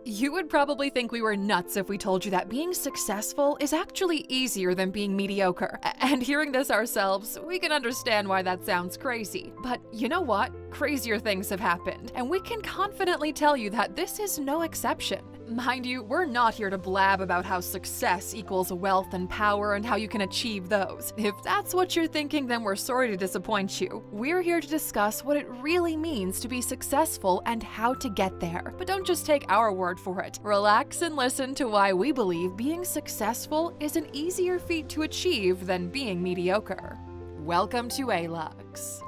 You would probably think we were nuts if we told you that being successful is actually easier than being mediocre. And hearing this ourselves, we can understand why that sounds crazy. But you know what? Crazier things have happened, and we can confidently tell you that this is no exception. Mind you, we're not here to blab about how success equals wealth and power and how you can achieve those. If that's what you're thinking, then we're sorry to disappoint you. We're here to discuss what it really means to be successful and how to get there. But don't just take our word for it. Relax and listen to why we believe being successful is an easier feat to achieve than being mediocre. Welcome to ALUX.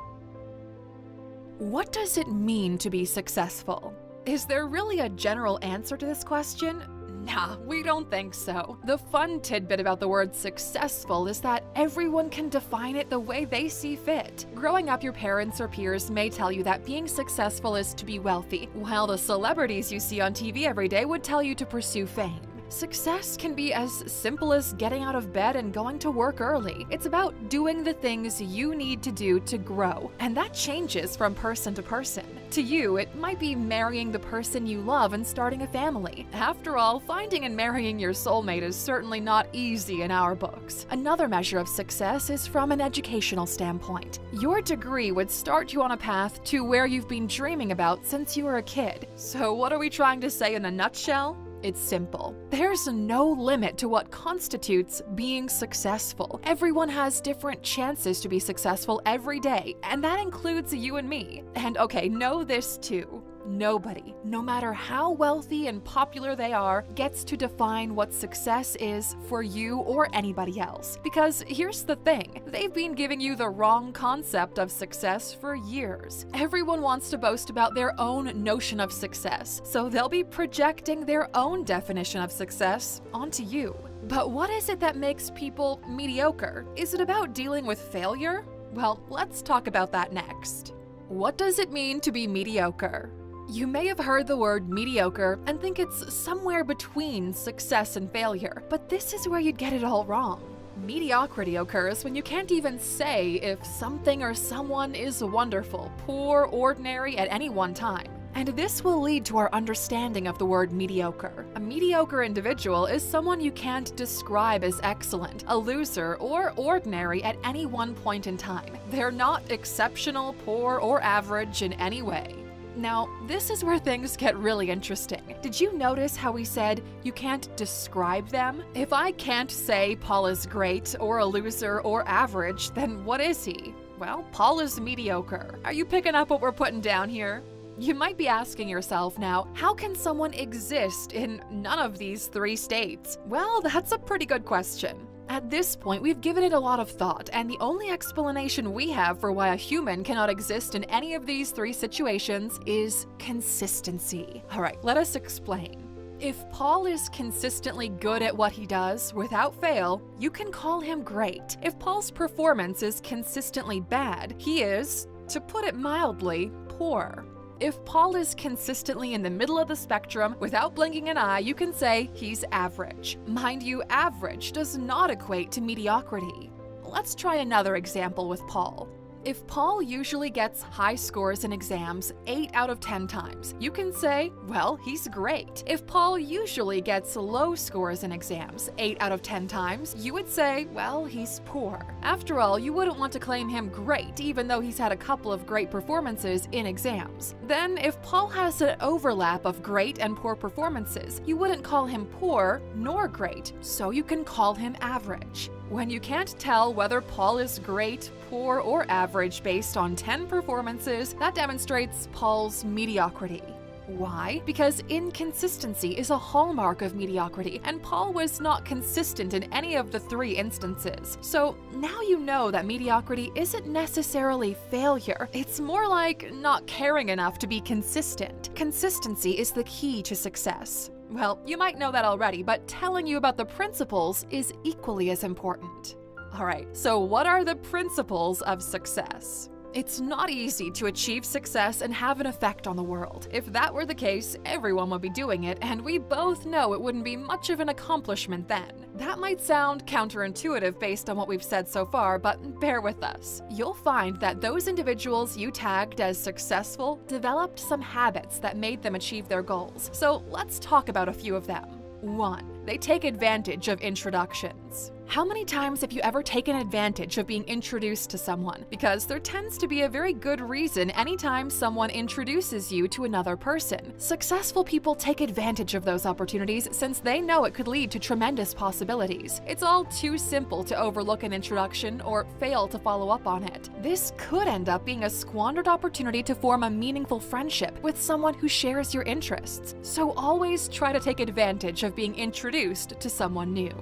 What does it mean to be successful? Is there really a general answer to this question? Nah, we don't think so. The fun tidbit about the word successful is that everyone can define it the way they see fit. Growing up, your parents or peers may tell you that being successful is to be wealthy, while the celebrities you see on TV every day would tell you to pursue fame. Success can be as simple as getting out of bed and going to work early. It's about doing the things you need to do to grow, and that changes from person to person. To you, it might be marrying the person you love and starting a family. After all, finding and marrying your soulmate is certainly not easy in our books. Another measure of success is from an educational standpoint. Your degree would start you on a path to where you've been dreaming about since you were a kid. So what are we trying to say in a nutshell? It's simple. There's no limit to what constitutes being successful. Everyone has different chances to be successful every day, and that includes you and me. And okay, know this too. Nobody, no matter how wealthy and popular they are, gets to define what success is for you or anybody else. Because here's the thing, they've been giving you the wrong concept of success for years. Everyone wants to boast about their own notion of success, so they'll be projecting their own definition of success onto you. But what is it that makes people mediocre? Is it about dealing with failure? Well, let's talk about that next. What does it mean to be mediocre? You may have heard the word mediocre and think it's somewhere between success and failure, but this is where you'd get it all wrong. Mediocrity occurs when you can't even say if something or someone is wonderful, poor, ordinary at any one time. And this will lead to our understanding of the word mediocre. A mediocre individual is someone you can't describe as excellent, a loser, or ordinary at any one point in time. They're not exceptional, poor, or average in any way. Now, this is where things get really interesting. Did you notice how we said you can't describe them? If I can't say Paul is great, or a loser, or average, then what is he? Well, Paul is mediocre. Are you picking up what we're putting down here? You might be asking yourself now, how can someone exist in none of these three states? Well, that's a pretty good question. At this point, we've given it a lot of thought, and the only explanation we have for why a human cannot exist in any of these three situations is consistency. All right, let us explain. If Paul is consistently good at what he does without fail, you can call him great. If Paul's performance is consistently bad, he is, to put it mildly, poor. If Paul is consistently in the middle of the spectrum without blinking an eye, you can say he's average. Mind you, average does not equate to mediocrity. Let's try another example with Paul. If Paul usually gets high scores in exams 8 out of 10 times, you can say, well, he's great. If Paul usually gets low scores in exams 8 out of 10 times, you would say, well, he's poor. After all, you wouldn't want to claim him great, even though he's had a couple of great performances in exams. Then, if Paul has an overlap of great and poor performances, you wouldn't call him poor nor great, so you can call him average. When you can't tell whether Paul is great, poor, or average based on 10 performances, that demonstrates Paul's mediocrity. Why? Because inconsistency is a hallmark of mediocrity, and Paul was not consistent in any of the three instances. So now you know that mediocrity isn't necessarily failure. It's more like not caring enough to be consistent. Consistency is the key to success. Well, you might know that already, but telling you about the principles is equally as important. All right, so what are the principles of success? It's not easy to achieve success and have an effect on the world. If that were the case, everyone would be doing it, and we both know it wouldn't be much of an accomplishment then. That might sound counterintuitive based on what we've said so far, but bear with us. You'll find that those individuals you tagged as successful developed some habits that made them achieve their goals. So let's talk about a few of them. 1. They take advantage of introductions. How many times have you ever taken advantage of being introduced to someone? Because there tends to be a very good reason anytime someone introduces you to another person. Successful people take advantage of those opportunities since they know it could lead to tremendous possibilities. It's all too simple to overlook an introduction or fail to follow up on it. This could end up being a squandered opportunity to form a meaningful friendship with someone who shares your interests. So always try to take advantage of being introduced to someone new.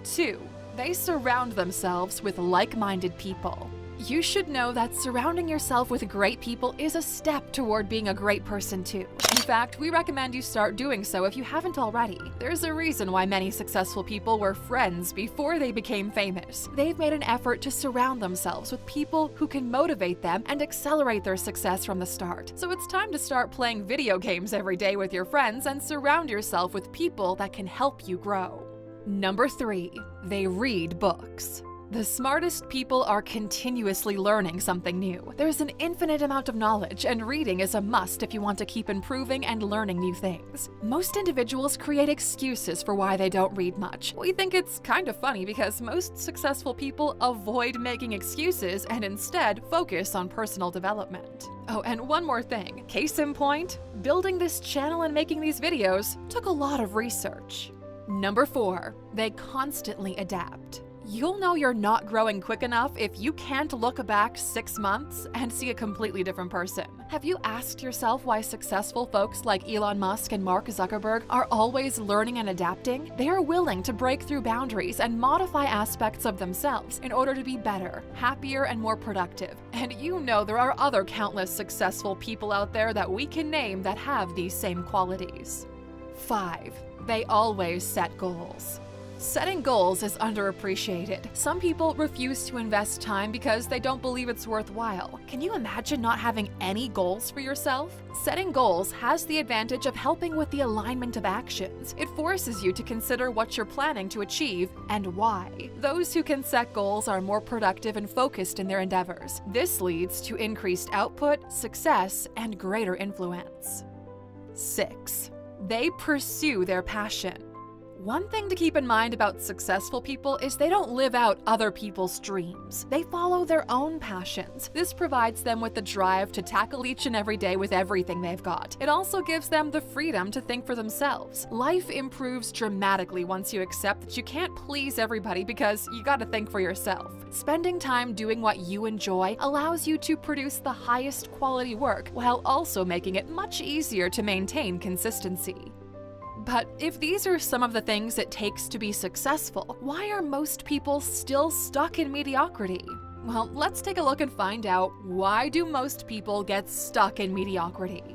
2. They surround themselves with like-minded people. You should know that surrounding yourself with great people is a step toward being a great person too. In fact, we recommend you start doing so if you haven't already. There's a reason why many successful people were friends before they became famous. They've made an effort to surround themselves with people who can motivate them and accelerate their success from the start. So it's time to start playing video games every day with your friends and surround yourself with people that can help you grow. Number 3, they read books. The smartest people are continuously learning something new. There's an infinite amount of knowledge, and reading is a must if you want to keep improving and learning new things. Most individuals create excuses for why they don't read much. We think it's kind of funny because most successful people avoid making excuses and instead focus on personal development. Oh, and one more thing. Case in point, building this channel and making these videos took a lot of research. Number 4, they constantly adapt. You'll know you're not growing quick enough if you can't look back 6 months and see a completely different person. Have you asked yourself why successful folks like Elon Musk and Mark Zuckerberg are always learning and adapting? They are willing to break through boundaries and modify aspects of themselves in order to be better, happier, and more productive. And you know there are other countless successful people out there that we can name that have these same qualities. 5. They always set goals. Setting goals is underappreciated. Some people refuse to invest time because they don't believe it's worthwhile. Can you imagine not having any goals for yourself? Setting goals has the advantage of helping with the alignment of actions. It forces you to consider what you're planning to achieve and why. Those who can set goals are more productive and focused in their endeavors. This leads to increased output, success, and greater influence. 6. They pursue their passion. One thing to keep in mind about successful people is they don't live out other people's dreams. They follow their own passions. This provides them with the drive to tackle each and every day with everything they've got. It also gives them the freedom to think for themselves. Life improves dramatically once you accept that you can't please everybody because you gotta think for yourself. Spending time doing what you enjoy allows you to produce the highest quality work while also making it much easier to maintain consistency. But if these are some of the things it takes to be successful, why are most people still stuck in mediocrity? Well, let's take a look and find out, why do most people get stuck in mediocrity?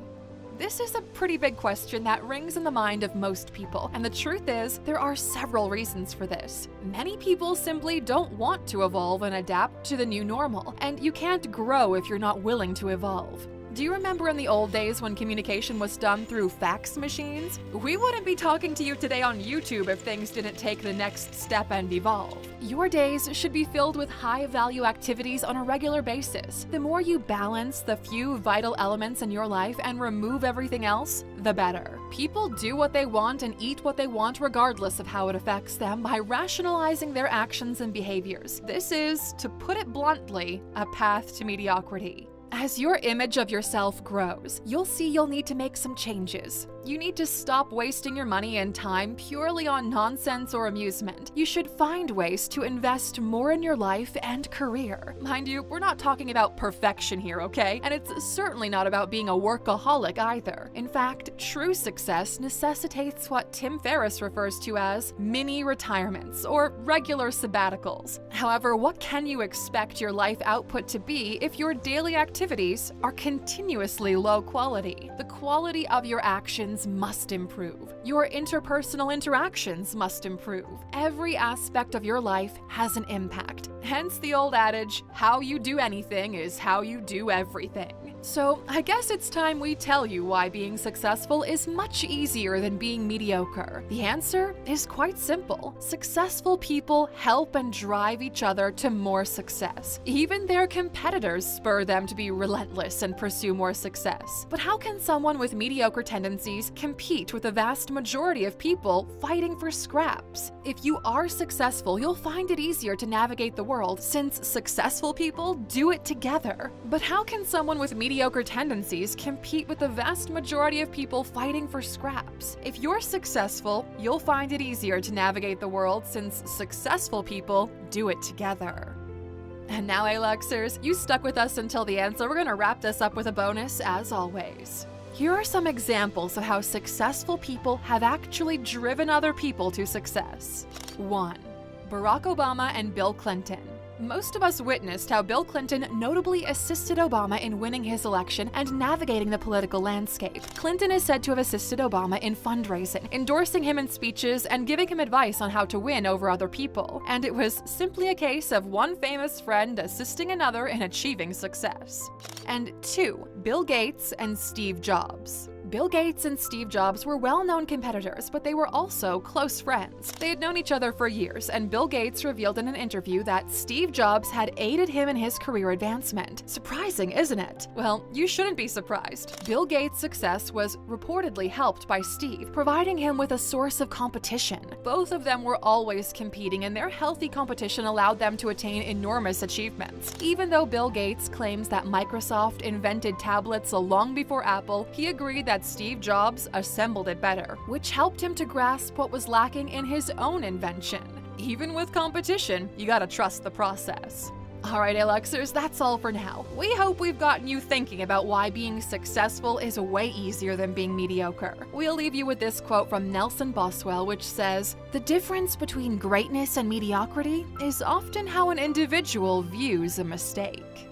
This is a pretty big question that rings in the mind of most people, and the truth is, there are several reasons for this. Many people simply don't want to evolve and adapt to the new normal, and you can't grow if you're not willing to evolve. Do you remember in the old days when communication was done through fax machines? We wouldn't be talking to you today on YouTube if things didn't take the next step and evolve. Your days should be filled with high-value activities on a regular basis. The more you balance the few vital elements in your life and remove everything else, the better. People do what they want and eat what they want regardless of how it affects them by rationalizing their actions and behaviors. This is, to put it bluntly, a path to mediocrity. As your image of yourself grows, you'll see you'll need to make some changes. You need to stop wasting your money and time purely on nonsense or amusement. You should find ways to invest more in your life and career. Mind you, we're not talking about perfection here, okay? And it's certainly not about being a workaholic either. In fact, true success necessitates what Tim Ferriss refers to as mini retirements or regular sabbaticals. However, what can you expect your life output to be if your daily activities are continuously low quality? The quality of your actions must improve. Your interpersonal interactions must improve. Every aspect of your life has an impact, Hence the old adage, how you do anything is how you do everything. So I guess it's time we tell you why being successful is much easier than being mediocre. The answer is quite simple. Successful people help and drive each other to more success. Even their competitors spur them to be relentless and pursue more success. But how can someone with mediocre tendencies compete with the vast majority of people fighting for scraps? If you are successful, you'll find it easier to navigate the world since successful people do it together. But how can someone with mediocre tendencies compete with the vast majority of people fighting for scraps? If you're successful, you'll find it easier to navigate the world since successful people do it together. And now, Aluxers, you stuck with us until the end, so we're going to wrap this up with a bonus as always. Here are some examples of how successful people have actually driven other people to success. 1. Barack Obama and Bill Clinton. Most of us witnessed how Bill Clinton notably assisted Obama in winning his election and navigating the political landscape. Clinton is said to have assisted Obama in fundraising, endorsing him in speeches, and giving him advice on how to win over other people. And it was simply a case of one famous friend assisting another in achieving success. And 2. Bill Gates and Steve Jobs. Bill Gates and Steve Jobs were well-known competitors, but they were also close friends. They had known each other for years, and Bill Gates revealed in an interview that Steve Jobs had aided him in his career advancement. Surprising, isn't it? Well, you shouldn't be surprised. Bill Gates' success was reportedly helped by Steve, providing him with a source of competition. Both of them were always competing, and their healthy competition allowed them to attain enormous achievements. Even though Bill Gates claims that Microsoft invented tablets long before Apple, he agreed that Steve Jobs assembled it better, which helped him to grasp what was lacking in his own invention. Even with competition, you gotta trust the process. Alright, Aluxers, that's all for now. We hope we've gotten you thinking about why being successful is way easier than being mediocre. We'll leave you with this quote from Nelson Boswell, which says, "The difference between greatness and mediocrity is often how an individual views a mistake."